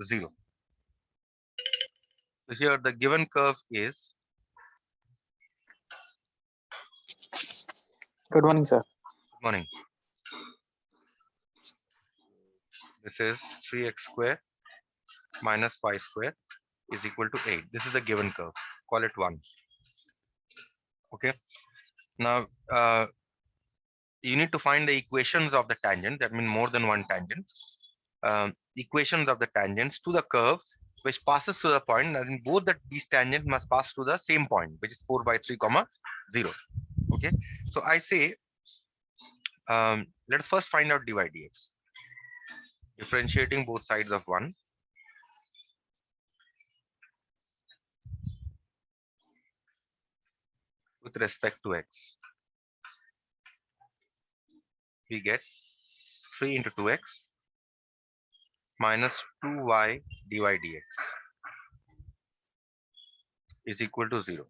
0. So here the given curve is, Good morning, sir. good morning, this is 3x square minus y square is equal to 8. This is the given curve. Call it 1. Okay. Now you need to find the equations of the tangent. That means more than one tangent. Equations of the tangents to the curve which passes to the point, and both these tangents must pass to the same point, which is 4 by 3 comma 0. Okay. So I say let's first find out dy dx. Differentiating both sides of 1. With respect to x, we get 3 into 2x minus 2y dy dx is equal to 0.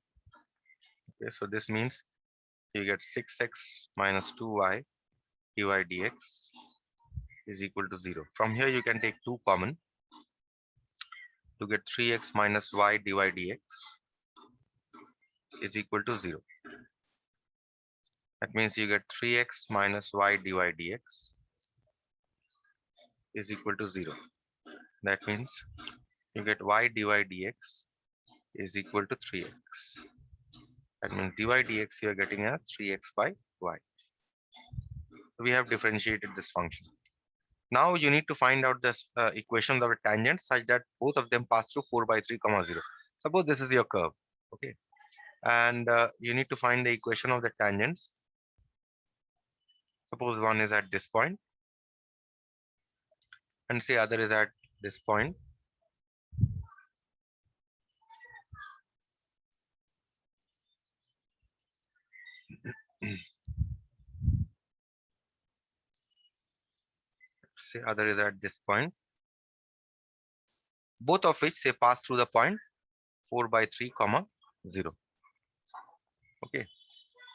Okay, so this means you get 6x minus 2y dy dx is equal to 0. From here you can take 2 common to get 3x minus y dy dx is equal to 0. That means you get 3x minus y dy dx is equal to 0. That means you get y dy dx is equal to 3x. That means dy dx you are getting as 3x by y. We have differentiated this function. Now you need to find out this equation of a tangent such that both of them pass through 4 by 3 comma 0. Suppose this is your curve. Okay. And you need to find the equation of the tangents. Suppose one is at this point and say other is at this point. Say other is at this point. Both of which say pass through the point 4 by 3 comma 0. Okay.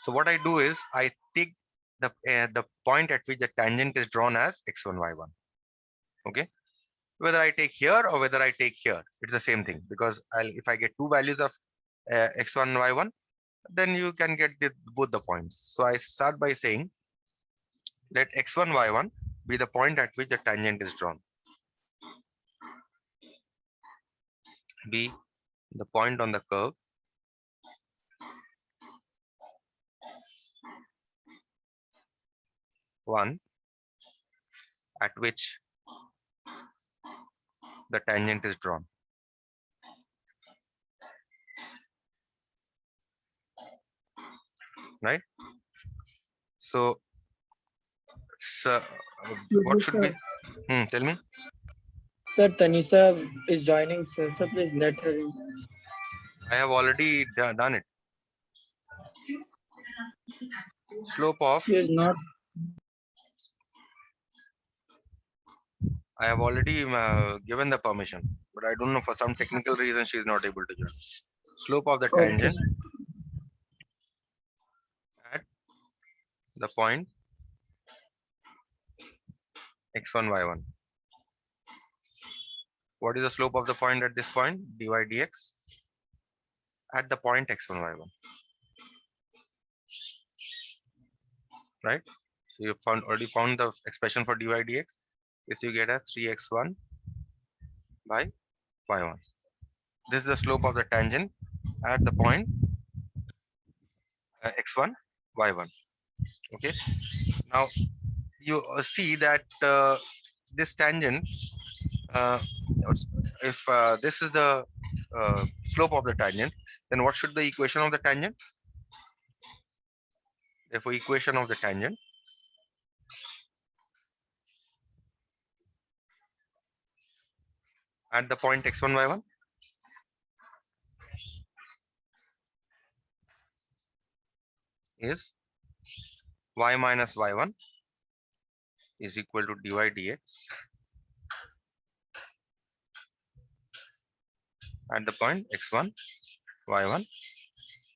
So what I do is I take the point at which the tangent is drawn as x1 y1. Okay. Whether I take here or whether I take here, it's the same thing, because if I get two values of x1 and y1, then you can get both the points. So I start by saying let x1 y1 be the point at which the tangent is drawn, be the point on the curve one at which the tangent is drawn. Right. So what should be? Tell me. Sir, Tanisha is joining, sir. Sir, please let her in. I have already done it. Slope of. She is not. I have already given the permission, but I don't know, for some technical reason she is not able to join. Slope of the Okay. tangent at the point x1 y1. What is the slope of the point at this point? Dy dx at the point x1 y1. Right? So you already found the expression for dy dx. Is you get a 3x1 by y1. This is the slope of the tangent at the point x1 y1. Okay. Now you see that this tangent, if this is the slope of the tangent, then what should the equation of the tangent? Therefore, equation of the tangent at the point x1 y1 is y minus y1 is equal to dy dx at the point x1 y1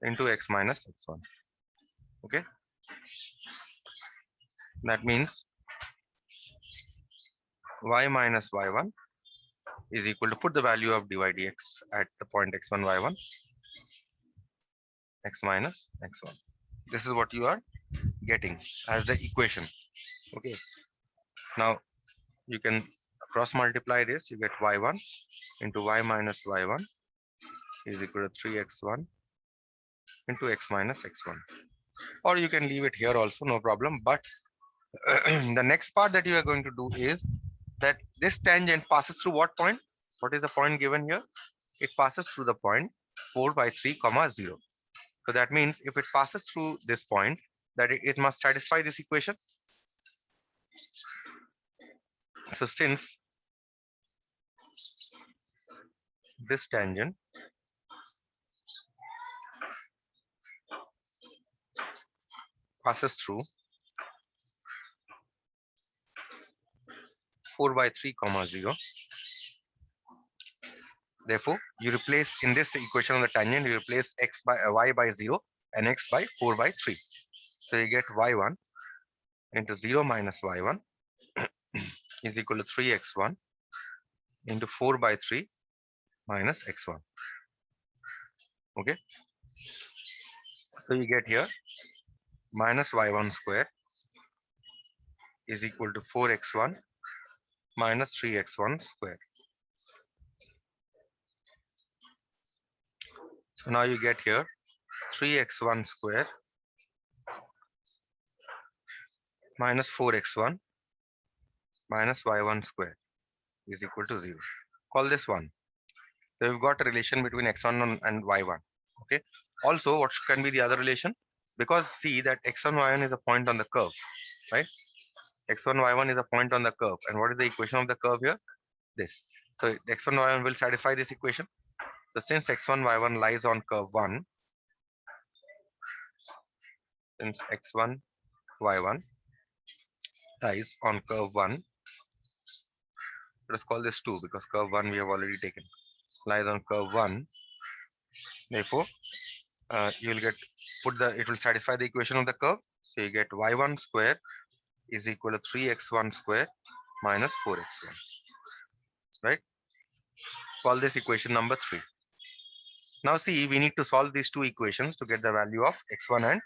into x minus x1. Okay. That means y minus y1 is equal to put the value of dy dx at the point x1 y1 x minus x1. This is what you are getting as the equation. Okay, now you can cross multiply this, you get y1 into y minus y1 is equal to 3x1 into x minus x1, or you can leave it here also, no problem. But the next part that you are going to do is that this tangent passes through what point? What is the point given here? It passes through the point 4 by 3 comma 0. So that means if it passes through this point, that it must satisfy this equation. So since this tangent passes through 4 by 3 comma 0, therefore you replace in this equation of the tangent, you replace x by y by 0 and x by 4 by 3. So you get y1 into 0 minus y1 is equal to 3x1 into 4 by 3 minus x1. Okay, so you get here minus y1 square is equal to 4x1 minus 3x1 square. So now you get here 3x1 square minus 4x1 minus y1 square is equal to 0. Call this 1. So we've got a relation between x1 and y1. Okay. Also, what can be the other relation? Because see that x1, y1 is a point on the curve, right? x1, y1 is a point on the curve. And what is the equation of the curve here? This. So x1, y1 will satisfy this equation. So since x1, y1 lies on curve 1, since x1, y1 lies on curve 1, let us call this 2 because curve 1 we have already taken, lies on curve 1. Therefore, you will get it will satisfy the equation of the curve. So you get y1 square is equal to 3x1 square minus 4x1, right? Call this equation number 3. Now see, we need to solve these two equations to get the value of x1 and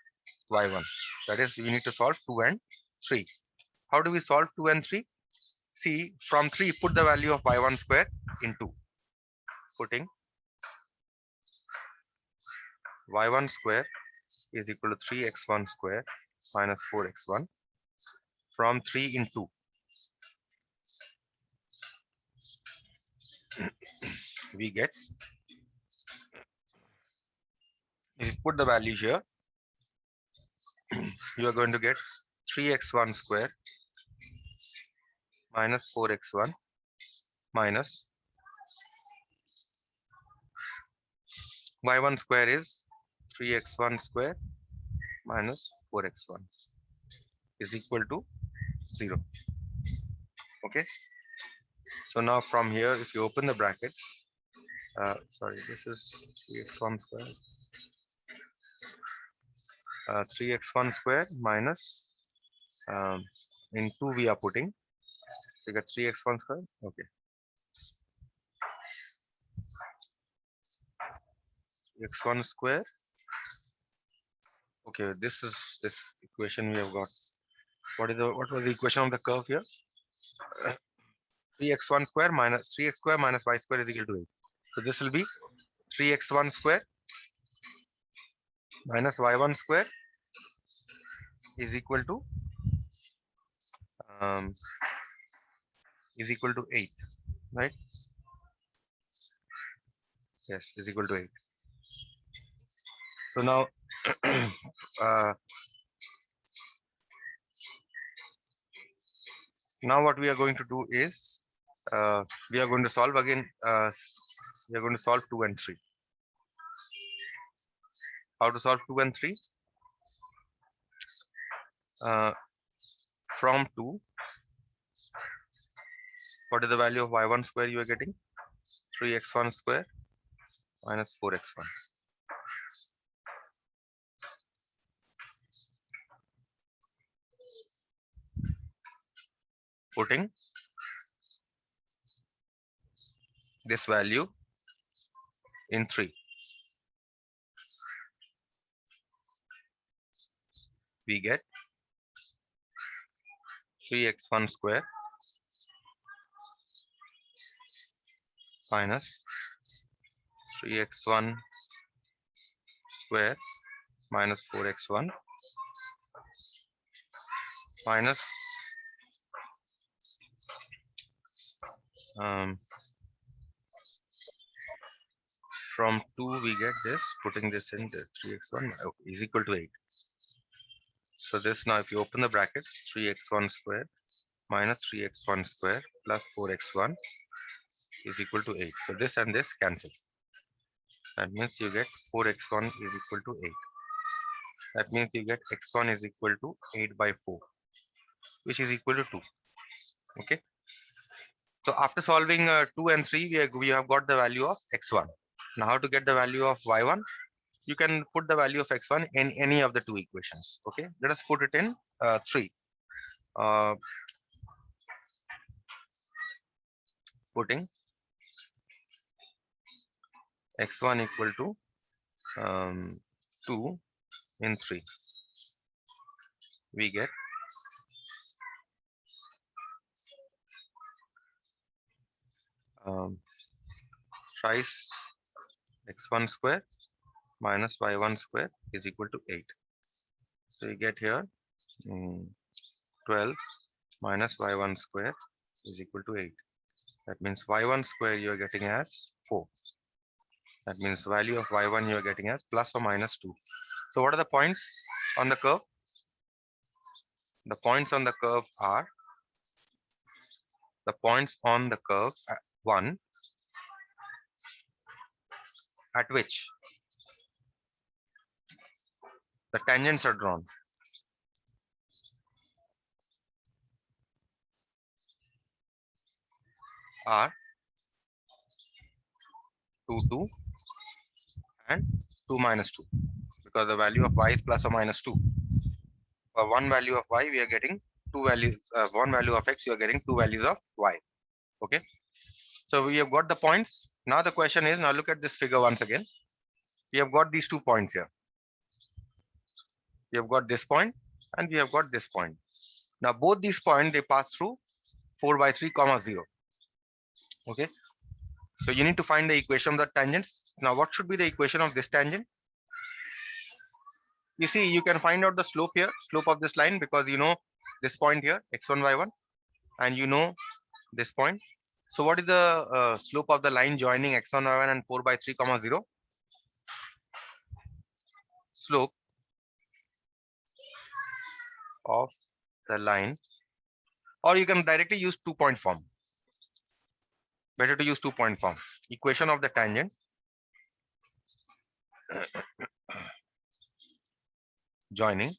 y1. That is, we need to solve 2 and 3. How do we solve 2 and 3? See, from 3, put the value of y1 square in 2. Putting y1 square is equal to 3x1 square minus 4x1 from 3 in 2. We get, if you put the value here, you are going to get 3x1 square minus 4x1 minus y1 square is 3x1 square minus 4x1 is equal to 0. Okay. So now from here, if you open the brackets, sorry, this is 3x1 square, 3x1 square minus in 2 we are putting, so you get 3x1 square. Okay, x1 square. Okay, this is this equation we have got. What was the equation of the curve here? 3x1 square minus 3x square minus y square is equal to 8. So this will be 3x1 square minus y1 square is equal to 8, right? Yes, is equal to 8. So now now what we are going to do is we are going to solve again. We are going to solve 2 and 3. How to solve 2 and 3? From 2, what is the value of y1 square you are getting? 3x1 square minus 4x1. Putting this value in 3. We get 3x1 square minus 3x1 square minus 4x1 minus from 2 we get this, putting this in the 3x1 is equal to 8. So this, now if you open the brackets, 3x1 square minus 3x1 square plus 4x1 is equal to 8. So this and this cancel. That means you get 4x1 is equal to 8. That means you get x1 is equal to 8 by 4, which is equal to 2. Okay. So after solving 2 and 3, we have got the value of x1. Now how to get the value of y1? You can put the value of x1 in any of the two equations. Okay. Let us put it in 3. Putting x1 equal to 2 in 3, we get thrice x1 square minus y1 square is equal to 8. So you get here 12 minus y1 square is equal to 8. That means y1 square you are getting as 4. That means value of y1 you are getting as plus or minus 2. So what are the points on the curve? The points on the curve are the points on the curve 1 at which the tangents are drawn. Are 2, 2 and 2 minus 2, because the value of y is plus or minus 2. For one value of y, we are getting two values. One value of x, you are getting two values of y. Okay. So we have got the points. Now the question is, now look at this figure once again. We have got these 2 points here. We have got this point and we have got this point. Now both these points, they pass through 4 by 3 comma 0. Okay. So you need to find the equation of the tangents. Now what should be the equation of this tangent? You see, you can find out the slope here, slope of this line, because you know this point here, x1, y1, and you know this point. So what is the slope of the line joining x1, y1 and 4 by 3 comma 0? Slope of the line, or you can directly use 2-point form. Better to use 2-point form. Equation of the tangent joining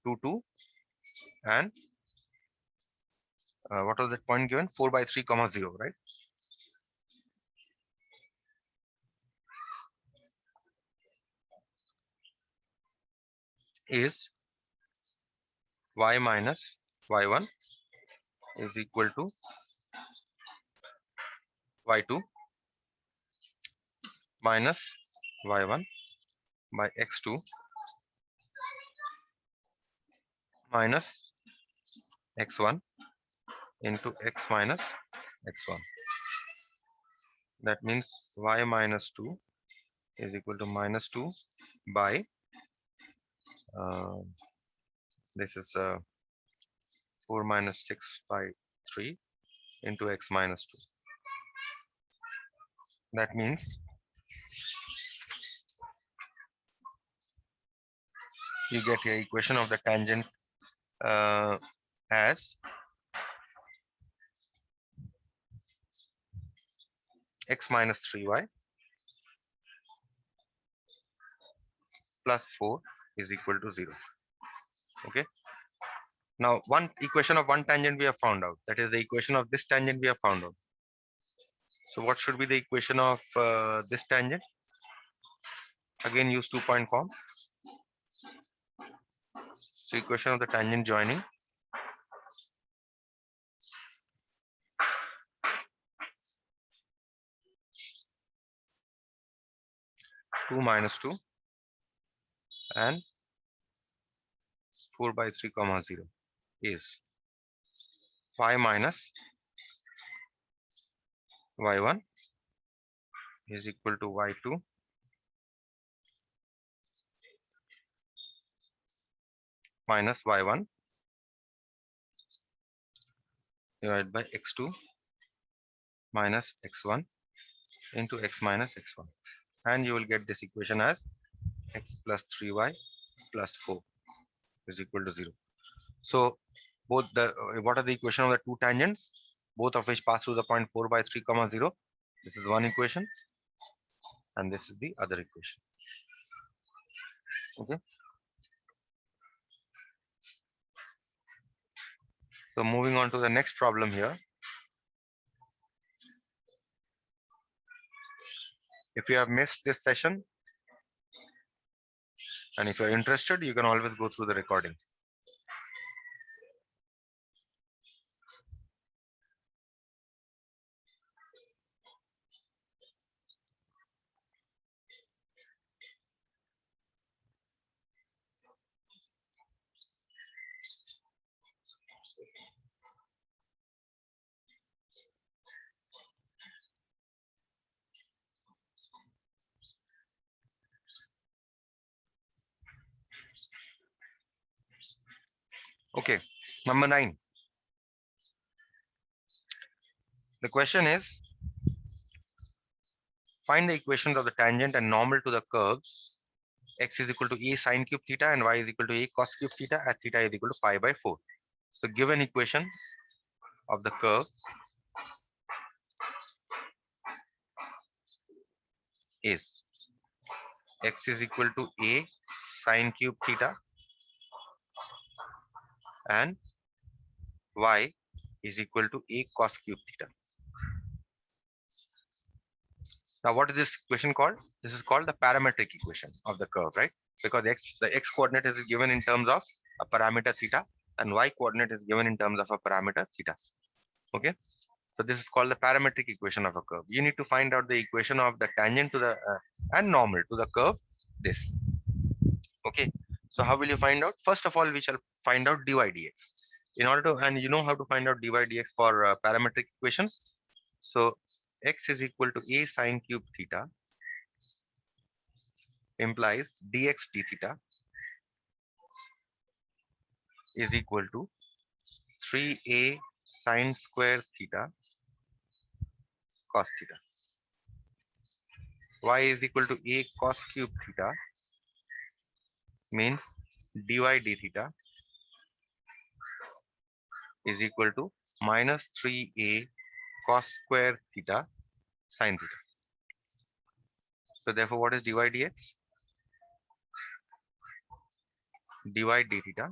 2, 2 and what was that point given? 4 by 3 comma 0, right? Is y minus y1 is equal to y2 minus y1 by x2 minus x1 into x minus x1. That means y minus 2 is equal to minus 2 by this is 4 minus 6 by 3 into x minus 2. That means you get your equation of the tangent as x minus 3y plus 4 is equal to 0. Okay. Now one equation of one tangent we have found out. That is the equation of this tangent we have found out. So what should be the equation of this tangent? Again, use 2-point form. So equation of the tangent joining 2 minus 2 and 4 by 3 comma 0 is y minus y1 is equal to y2 minus y1 divided by x2 minus x1 into x minus x1, and you will get this equation as x plus 3y plus 4 is equal to 0. So both the what are the equation of the two tangents, both of which pass through the point 4 by 3 comma 0? This is one equation and this is the other equation. Okay, so moving on to the next problem here. If you have missed this session and if you're interested, you can always go through the recording. Okay, number 9. The question is, find the equations of the tangent and normal to the curves x is equal to a sine cube theta and y is equal to a cos cube theta at theta is equal to pi by 4. So given equation of the curve is x is equal to a sine cube theta and y is equal to a cos cube theta. Now what is this equation called? This is called the parametric equation of the curve, right? Because the x coordinate is given in terms of a parameter theta and y coordinate is given in terms of a parameter theta. Okay, so this is called the parametric equation of a curve. You need to find out the equation of the tangent to the and normal to the curve, this. Okay, so how will you find out? First of all, we shall find out dy dx. In order to, and you know how to find out dy dx for parametric equations. So x is equal to a sine cube theta implies dx d theta is equal to 3a sine square theta cos theta. Y is equal to a cos cube theta means dy d theta is equal to minus 3a cos square theta sine theta. So therefore, what is dy dx? Dy d theta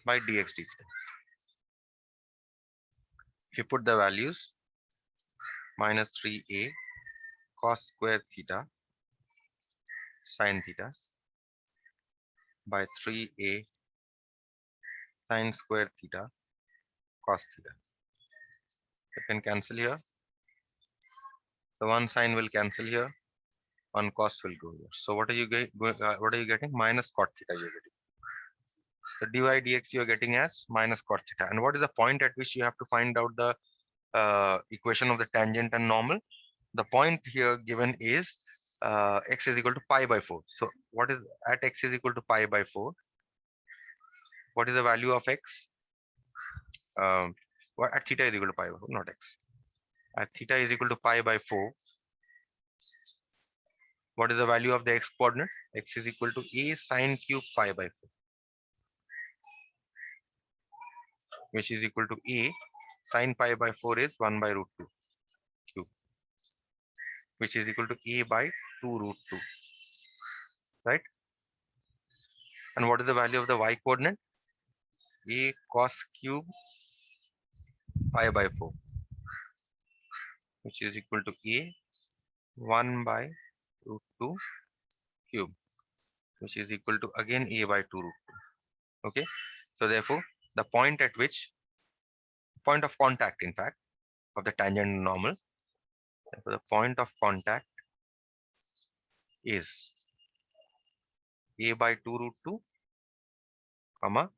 by dx d theta. If you put the values, minus 3a cos square theta sine theta by 3a sine square theta cos theta. You can cancel here. The one sine will cancel here. One cos will go here. So what are you getting? Minus cot theta you're getting. The dy dx you are getting as minus cot theta. And what is the point at which you have to find out the equation of the tangent and normal? The point here given is x is equal to pi by 4. So what is at x is equal to pi by 4? What is the value of x? At theta is equal to pi by 4, not x. At theta is equal to pi by 4. What is the value of the x coordinate? X is equal to a sine cube pi by 4, which is equal to a sine pi by 4 is 1 by root 2 cube, which is equal to a by 2 root 2, right? And what is the value of the y coordinate? A cos cube pi by 4, which is equal to a 1 by root 2 cube, which is equal to again a by 2 root 2. Okay, so therefore the point at which point of contact, in fact, of the tangent and normal, therefore the point of contact is a by 2 root 2, comma,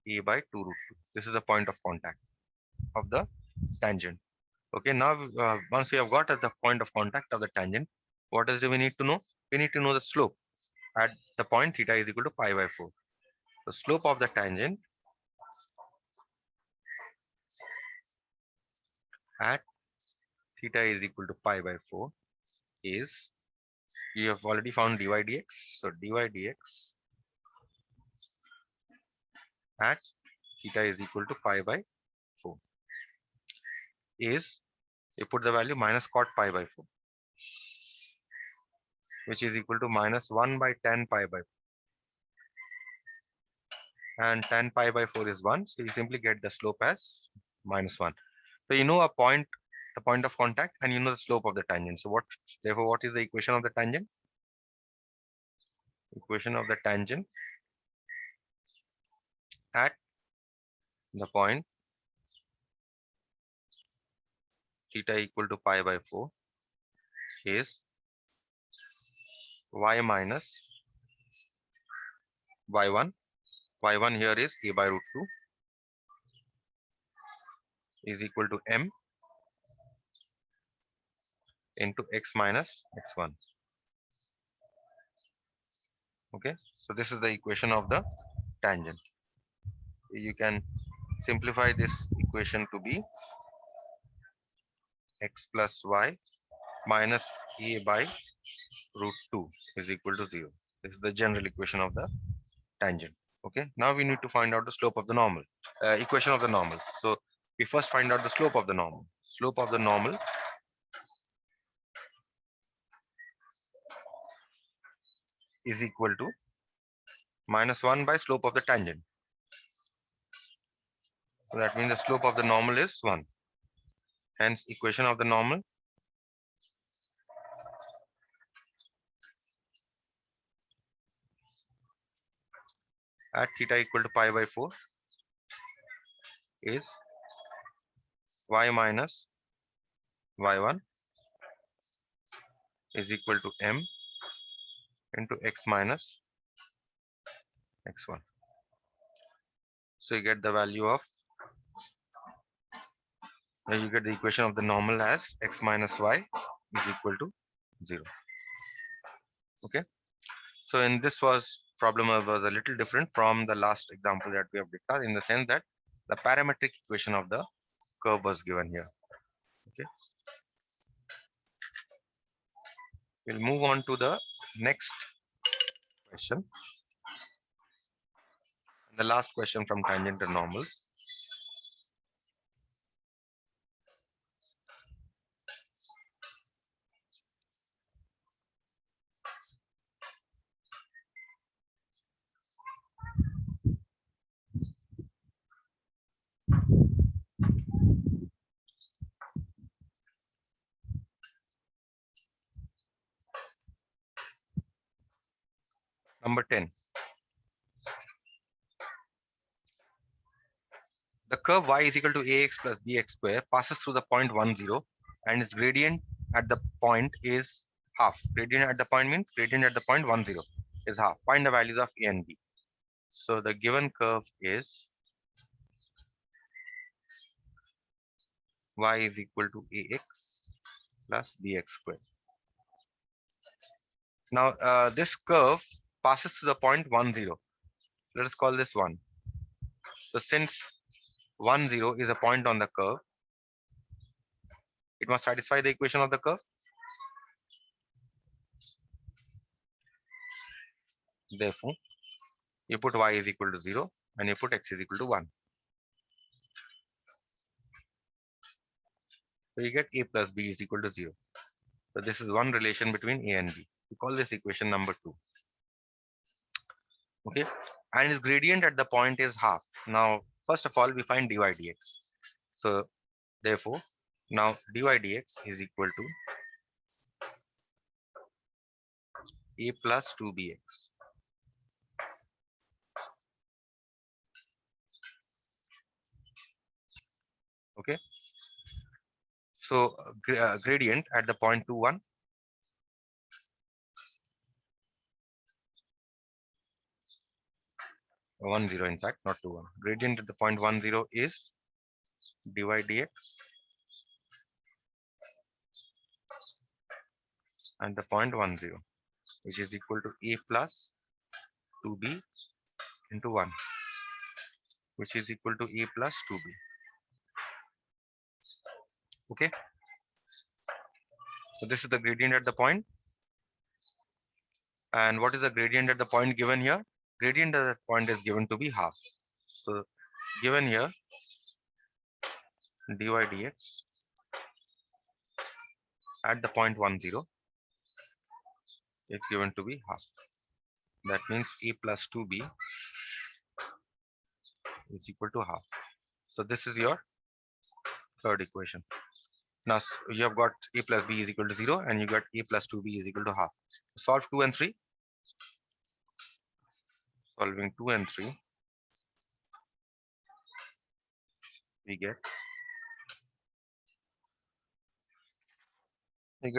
a by 2 root 2. This is the point of contact of the tangent. Okay, now once we have got at the point of contact of the tangent, what is it we need to know? We need to know the slope at the point theta is equal to pi by 4. The slope of the tangent at theta is equal to pi by 4 is, you have already found dy dx. So dy dx at theta is equal to pi by 4 is, you put the value minus cot pi by 4, which is equal to minus 1 by tan pi by 4. And tan pi by 4 is 1. So you simply get the slope as minus 1. So you know a point, the point of contact, and you know the slope of the tangent. So therefore, what is the equation of the tangent? Equation of the tangent at the point theta equal to pi by 4 is y minus y1. y1 here is a by root 2 is equal to m into x minus x1. Okay, so this is the equation of the tangent. You can simplify this equation to be x plus y minus a by root 2 is equal to 0. This is the general equation of the tangent. Okay, now we need to find out the slope of the normal, equation of the normal. So we first find out the slope of the normal. Slope of the normal is equal to minus 1 by slope of the tangent. So that means the slope of the normal is 1. Hence, equation of the normal at theta equal to pi by 4 is y minus y1 is equal to m into x minus x1. So you get the value of, you get the equation of the normal as x minus y is equal to 0. Okay, so in this problem was a little different from the last example that we have discussed, in the sense that the parametric equation of the curve was given here. Okay, we'll move on to the next question, the last question from tangent and normals. Number 10. The curve y is equal to ax plus bx square passes through the point 1, 0, and its gradient at the point is half. Gradient at the point means gradient at the point 1, 0 is half. Find the values of a and b. So the given curve is y is equal to ax plus bx square. Now this curve passes through the point 1, 0. Let us call this 1. So since 1, 0 is a point on the curve, it must satisfy the equation of the curve. Therefore, you put y is equal to 0 and you put x is equal to 1. So you get a plus b is equal to 0. So this is one relation between a and b. We call this equation number 2. Okay, and its gradient at the point is half. Now, first of all, we find dy dx. So therefore, now dy dx is equal to a plus 2bx. Okay, so gradient at the point 2, 1 1 0 in fact, not 2 1. Gradient at the point 1 0 is dy dx and the point 1 0, which is equal to a plus 2b into 1, which is equal to a plus 2b. Okay, so this is the gradient at the point. And what is the gradient at the point given here? Gradient at that point is given to be half. So given here, dy dx at the point 1 0 is given to be half. That means a plus 2b is equal to half. So this is your third equation. Now you have got a plus b is equal to 0 and you got a plus 2b is equal to half. Solve 2 and 3. Solving 2 and 3, we get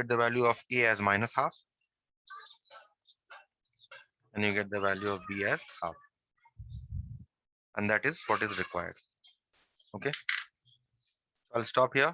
the value of a as minus half and you get the value of b as half, and that is what is required. Okay, so I'll stop here.